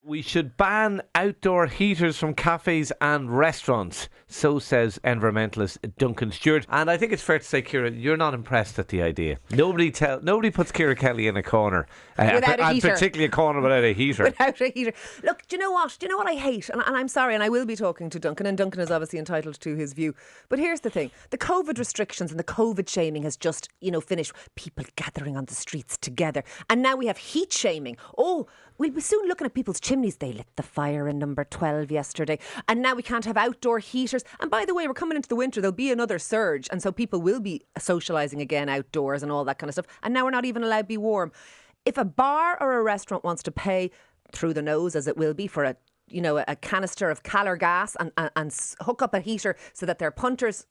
We should ban outdoor heaters from cafes and restaurants, so says environmentalist Duncan Stewart. And I think it's fair to say, Ciara, you're not impressed at the idea. Nobody puts Ciara Kelly in a corner, without a heater. particularly a corner without a heater. Without a heater. Look, do you know what? Do you know what I hate? And I'm sorry, and I will be talking to Duncan, and Duncan is obviously entitled to his view. But here's the thing: the COVID restrictions and the COVID shaming has just, finished. People gathering on the streets together, and now we have heat shaming. Oh, we'll be soon looking at people's chimneys. They lit the fire in number 12 yesterday, and now we can't have outdoor heaters. And by the way, we're coming into the winter, there'll be another surge, and so people will be socialising again outdoors and all that kind of stuff. And now we're not even allowed to be warm. If a bar or a restaurant wants to pay through the nose, as it will be, for a canister of Calor gas and hook up a heater so that their punters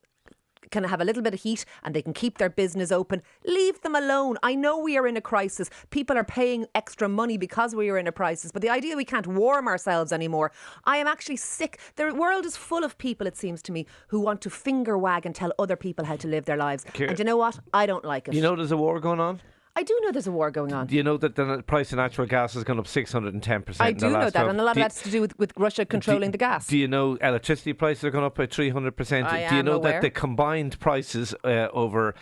can have a little bit of heat and they can keep their business open, leave them alone. I know we are in a crisis. People are paying extra money because we are in a crisis, but the idea we can't warm ourselves anymore, I am actually sick. The world is full of people, it seems to me, who want to finger wag and tell other people how to live their lives. Ciara, and you know what? I don't like it. You know there's a war going on? I do know there's a war going on. Do you know that the price of natural gas has gone up 610%? I do know that, and a lot of that's to do with Russia controlling the gas. Do you know electricity prices are going up by 300%? Do you know aware that the combined prices are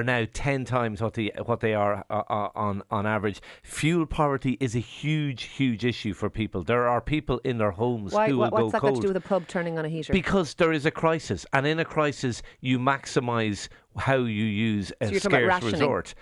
now 10 times what they are on average? Fuel poverty is a huge issue for people. There are people in their homes who will go cold. What's that got to do with a pub turning on a heater? Because there is a crisis, and in a crisis you maximise how you use a scarce resource.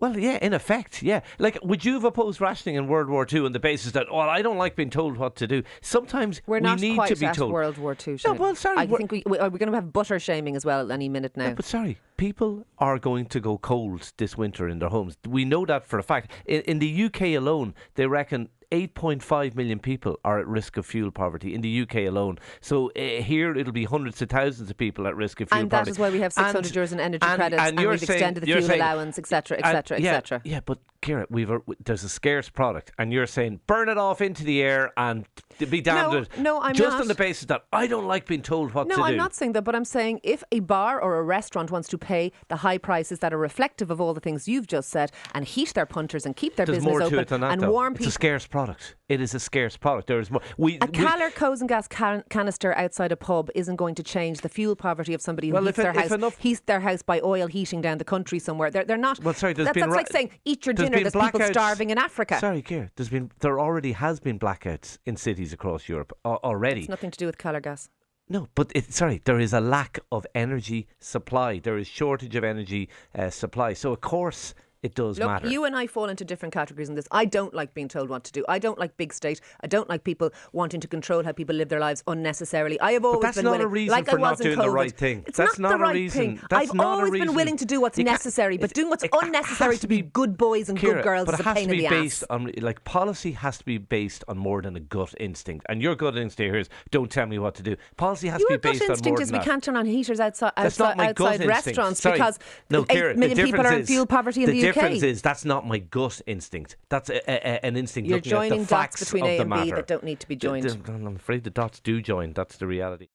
Well, yeah, in effect, yeah. Like, would you have opposed rationing in World War II on the basis that, I don't like being told what to do? Sometimes we need to be told. World War II No, well, sorry. I think we're going to have butter shaming as well any minute now. No, but sorry, people are going to go cold this winter in their homes. We know that for a fact. In the UK alone, they reckon 8.5 million people are at risk of fuel poverty in the UK alone. So here it'll be hundreds of thousands of people at risk of fuel poverty. And that is why we have 600 euros in energy credits, and we've extended the fuel allowance, etc., etc., etc. Yeah, but Ciara, there's a scarce product, and you're saying burn it off into the air and be damned with it. No, I'm just not. on the basis that I don't like being told what to do. No, I'm not saying that, but I'm saying if a bar or a restaurant wants to pay the high prices that are reflective of all the things you've just said and heat their punters and keep their business more open to it than that, and though. warm It's people. a scarce product. It is a scarce product. There is more. Calor gas canister outside a pub isn't going to change the fuel poverty of somebody who heats their house by oil heating down the country somewhere. They're not. Well, sorry, that's like saying eat your dinner. There's people starving in Africa. Sorry, Ciara. There already has been blackouts in cities across Europe already. It's nothing to do with Calor gas. No, but there is a lack of energy supply. There is shortage of energy supply. So of course it does matter. Look, you and I fall into different categories in this. I don't like being told what to do. I don't like big state. I don't like people wanting to control how people live their lives unnecessarily. I have always but that's been not willing, a reason like for I was not doing COVID. the right thing. It's that's not the right reason. thing. That's I've always been willing to do what's necessary, but doing what's unnecessary to be good boys and Ciara, good girls is a pain in the ass. Policy has to be based on more than a gut instinct. And your gut instinct here is don't tell me what to do. Policy has to be based on more than that. Your gut instinct is we can't turn on heaters outside restaurants because 8 million people are in fuel poverty in the UK. The difference is that's not my gut instinct. That's an instinct. You're looking at joining the facts dots between of A the and B matter. that don't need to be joined. I'm afraid the dots do join. That's the reality.